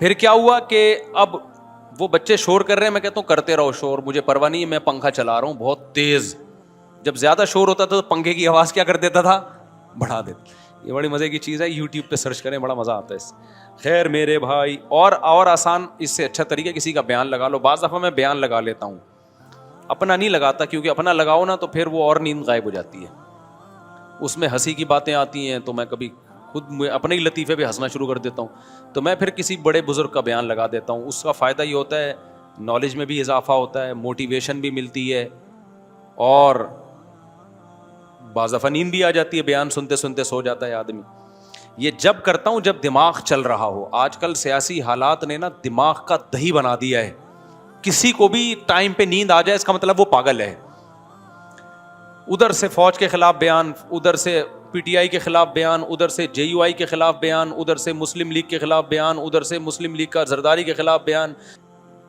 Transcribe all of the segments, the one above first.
پھر کیا ہوا کہ اب وہ بچے شور کر رہے ہیں, میں کہتا ہوں کرتے رہو شور, مجھے پرواہ نہیں ہے, میں پنکھا چلا رہا ہوں بہت تیز. جب زیادہ شور ہوتا تھا تو پنکھے کی آواز کیا کر دیتا تھا, بڑھا دیتا. یہ بڑی مزے کی چیز ہے, یوٹیوب پہ سرچ کریں, بڑا مزہ آتا ہے اس سے. خیر میرے بھائی, اور آسان اس سے اچھا طریقہ کسی کا بیان لگا لو. بعض دفعہ میں بیان لگا لیتا ہوں, اپنا نہیں لگاتا, کیونکہ اپنا لگاؤ نا تو پھر وہ اور نیند غائب ہو جاتی ہے. اس میں ہنسی کی باتیں آتی ہیں تو میں کبھی خود اپنے ہی لطیفے پہ ہنسنا شروع کر دیتا ہوں, تو میں پھر کسی بڑے بزرگ کا بیان لگا دیتا ہوں. اس کا فائدہ یہ ہوتا ہے, نالج میں بھی اضافہ ہوتا ہے, موٹیویشن بھی ملتی ہے, اور بعض دفعہ نیند بھی آ جاتی ہے, بیان سنتے سنتے سو جاتا ہے آدمی. یہ جب کرتا ہوں جب دماغ چل رہا ہو. آج کل سیاسی حالات نے نا دماغ کا دہی بنا دیا ہے. کسی کو بھی ٹائم پہ نیند آ جائے اس کا مطلب وہ پاگل ہے. ادھر سے فوج کے خلاف بیان, ادھر سے پی ٹی آئی کے خلاف بیان, ادھر سے جے یو آئی کے خلاف بیان, ادھر سے مسلم لیگ کے خلاف بیان, ادھر سے مسلم لیگ کا زرداری کے خلاف بیان.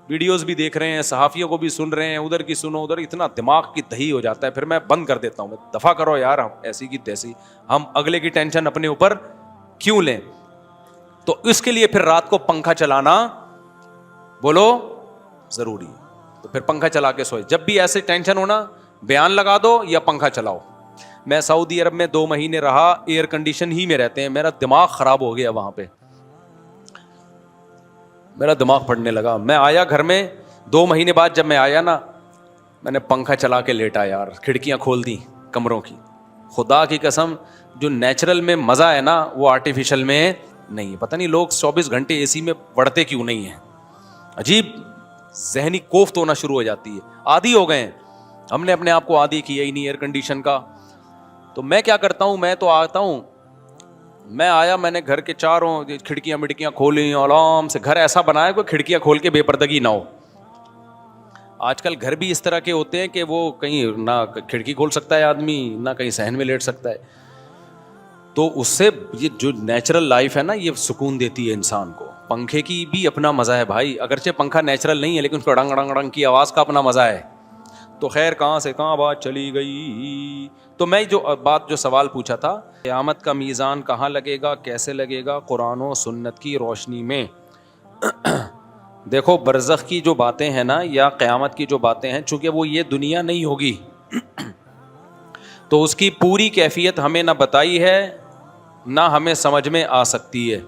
ویڈیوز بھی دیکھ رہے ہیں, صحافیوں کو بھی سن رہے ہیں, ادھر کی سنو ادھر. اتنا دماغ کی دہی ہو جاتا ہے, پھر میں بند کر دیتا ہوں. دفع کرو یار, ہم ایسی کی تیسی, ہم اگلے کی ٹینشن اپنے اوپر کیوں لیں. تو اس کے لیے پھر رات کو پنکھا چلانا بولو ضروری. تو پھر پنکھا چلا کے سوئے. جب بھی ایسے ٹینشن ہونا, بیان لگا دو یا پنکھا چلاؤ. میں سعودی عرب میں 2 مہینے رہا, ایئر کنڈیشن ہی میں رہتے ہیں. میرا دماغ خراب ہو گیا وہاں پہ, میرا دماغ پھٹنے لگا. میں آیا گھر میں 2 مہینے بعد, جب میں آیا نا, میں نے پنکھا چلا کے لیٹا یار, کھڑکیاں کھول دی کمروں کی. خدا کی قسم, جو نیچرل میں مزہ ہے نا وہ آرٹیفیشل میں نہیں ہے. پتہ نہیں لوگ 24 گھنٹے اے سی میں پڑھتے کیوں نہیں ہیں. عجیب ذہنی کوفت ہونا شروع ہو جاتی ہے. عادی ہو گئے ہیں, ہم نے اپنے آپ کو عادی کیا ہی نہیں ایئر کنڈیشن کا. تو میں کیا کرتا ہوں, میں تو آتا ہوں, میں آیا, میں نے گھر کے چاروں کھڑکیاں مڑکیاں کھولی آرام سے. گھر ایسا بنایا کوئی کھڑکیاں کھول کے بے پردگی نہ ہو. آج کل گھر بھی اس طرح کے ہوتے ہیں کہ وہ کہیں نہ کھڑکی کھول سکتا ہے آدمی, نہ کہیں صحن میں لیٹ سکتا ہے. تو اس سے یہ جو نیچرل لائف ہے نا یہ سکون دیتی ہے انسان کو. پنکھے کی بھی اپنا مزہ ہے بھائی, اگرچہ پنکھا نیچرل نہیں ہے لیکن اس کو ڈنگ ڈنگ ڈنگ کی آواز کا اپنا مزہ ہے. تو خیر کہاں سے کہاں بات چلی گئی. تو میں جو سوال پوچھا تھا, قیامت کا میزان کہاں لگے گا, کیسے لگے گا, قرآن و سنت کی روشنی میں. دیکھو برزخ کی جو باتیں ہیں نا, یا قیامت کی جو باتیں ہیں, چونکہ وہ یہ دنیا نہیں ہوگی تو اس کی پوری کیفیت ہمیں نہ بتائی ہے نہ ہمیں سمجھ میں آ سکتی ہے.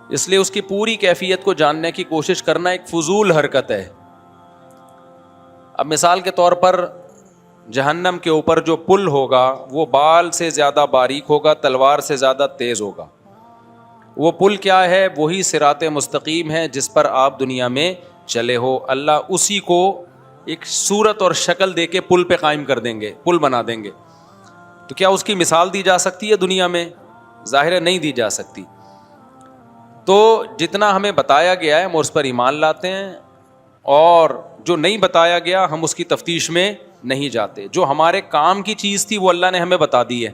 اس لیے اس کی پوری کیفیت کو جاننے کی کوشش کرنا ایک فضول حرکت ہے. اب مثال کے طور پر جہنم کے اوپر جو پل ہوگا وہ بال سے زیادہ باریک ہوگا, تلوار سے زیادہ تیز ہوگا. وہ پل کیا ہے, وہی صراط مستقیم ہے جس پر آپ دنیا میں چلے ہو. اللہ اسی کو ایک صورت اور شکل دے کے پل پہ قائم کر دیں گے, پل بنا دیں گے. تو کیا اس کی مثال دی جا سکتی ہے دنیا میں؟ ظاہر ہے نہیں دی جا سکتی. تو جتنا ہمیں بتایا گیا ہے ہم اس پر ایمان لاتے ہیں, اور جو نہیں بتایا گیا ہم اس کی تفتیش میں نہیں جاتے. جو ہمارے کام کی چیز تھی وہ اللہ نے ہمیں بتا دی ہے.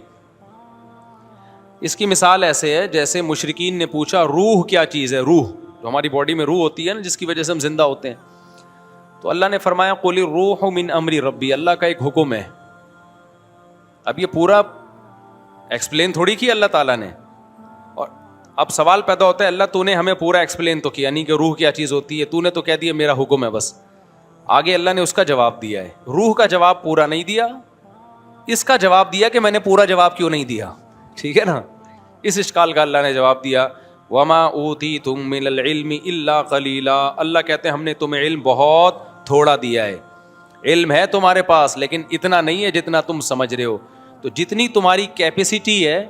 اس کی مثال ایسے ہے جیسے مشرکین نے پوچھا روح کیا چیز ہے. روح جو ہماری باڈی میں روح ہوتی ہے نا, جس کی وجہ سے ہم زندہ ہوتے ہیں, تو اللہ نے فرمایا قل الروح من امر ربی, اللہ کا ایک حکم ہے. اب یہ پورا ایکسپلین تھوڑی کیا اللہ تعالیٰ نے, اور اب سوال پیدا ہوتا ہے اللہ تو نے ہمیں پورا ایکسپلین تو کیا نہیں کہ روح کیا چیز ہوتی ہے, تو نے تو کہہ دیا میرا حکم ہے بس. آگے اللہ نے اس کا جواب دیا ہے. روح کا جواب پورا نہیں دیا, اس کا جواب دیا کہ میں نے پورا جواب کیوں نہیں دیا. ٹھیک ہے نا, اس اشکال کا اللہ نے جواب دیا وما اوتیتم من العلم الا قلیلا. اللہ کہتے ہیں ہم نے تمہیں علم بہت تھوڑا دیا ہے. علم ہے تمہارے پاس لیکن اتنا نہیں ہے جتنا تم سمجھ رہے ہو. تو جتنی تمہاری کیپیسٹی ہے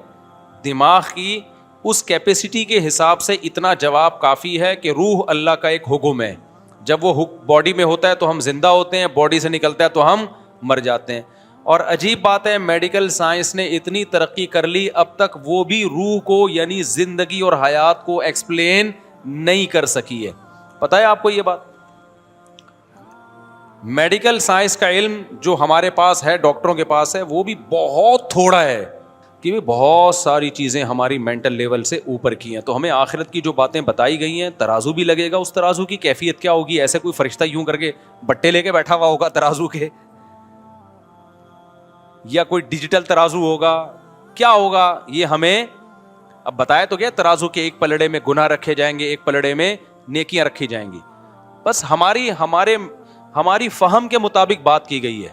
دماغ کی, اس کیپیسٹی کے حساب سے اتنا جواب کافی ہے کہ روح اللہ کا ایک حکم ہے. جب وہ باڈی میں ہوتا ہے تو ہم زندہ ہوتے ہیں, باڈی سے نکلتا ہے تو ہم مر جاتے ہیں. اور عجیب بات ہے میڈیکل سائنس نے اتنی ترقی کر لی, اب تک وہ بھی روح کو یعنی زندگی اور حیات کو ایکسپلین نہیں کر سکی ہے. پتہ ہے آپ کو یہ بات؟ میڈیکل سائنس کا علم جو ہمارے پاس ہے, ڈاکٹروں کے پاس ہے, وہ بھی بہت تھوڑا ہے کہ بہت ساری چیزیں ہماری مینٹل لیول سے اوپر کی ہیں. تو ہمیں آخرت کی جو باتیں بتائی گئی ہیں, ترازو بھی لگے گا, اس ترازو کی کیفیت کیا ہوگی, ایسے کوئی فرشتہ یوں کر کے بٹے لے کے بیٹھا ہوا ہوگا ترازو کے, یا کوئی ڈیجیٹل ترازو ہوگا, کیا ہوگا یہ ہمیں اب بتایا تو گیا ترازو کے ایک پلڑے میں گناہ رکھے جائیں گے, ایک پلڑے میں نیکیاں رکھی جائیں گی. بس ہماری فہم کے مطابق بات کی گئی ہے.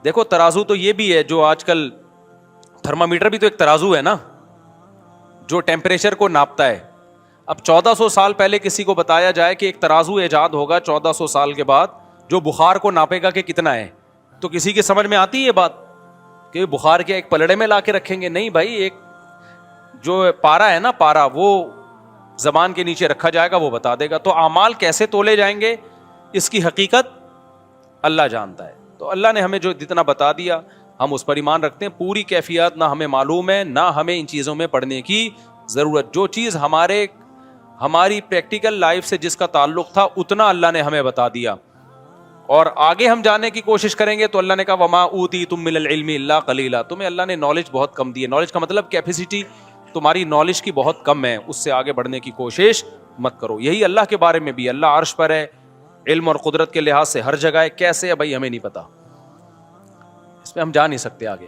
دیکھو ترازو تو یہ بھی ہے جو آج کل تھرمامیٹر بھی تو ایک ترازو ہے نا, جو ٹیمپریچر کو ناپتا ہے. اب 1400 سال پہلے کسی کو بتایا جائے کہ ایک ترازو ایجاد ہوگا 1400 سال کے بعد جو بخار کو ناپے گا کہ کتنا ہے, تو کسی کی سمجھ میں آتی ہے یہ بات کہ بخار کے ایک پلڑے میں لا کے رکھیں گے؟ نہیں بھائی, ایک جو پارا ہے نا, پارا وہ زبان کے نیچے رکھا جائے گا, وہ بتا دے گا. تو اعمال کیسے تولے جائیں گے اس کی حقیقت اللہ جانتا ہے. تو اللہ نے ہمیں جو جتنا بتا دیا ہم اس پر ایمان رکھتے ہیں. پوری کیفیات نہ ہمیں معلوم ہے, نہ ہمیں ان چیزوں میں پڑھنے کی ضرورت. جو چیز ہماری پریکٹیکل لائف سے جس کا تعلق تھا اتنا اللہ نے ہمیں بتا دیا, اور آگے ہم جانے کی کوشش کریں گے تو اللہ نے کہا وما اوتیتم من العلم الا قلیلا, تمہیں اللہ نے نالج بہت کم دی ہے. نالج کا مطلب کیپیسٹی تمہاری نالج کی بہت کم ہے, اس سے آگے بڑھنے کی کوشش مت کرو. یہی اللہ کے بارے میں بھی, اللہ عرش پر ہے, علم اور قدرت کے لحاظ سے ہر جگہ ہے. کیسے ہے بھائی ہمیں نہیں پتا, اس میں ہم جا نہیں سکتے آگے.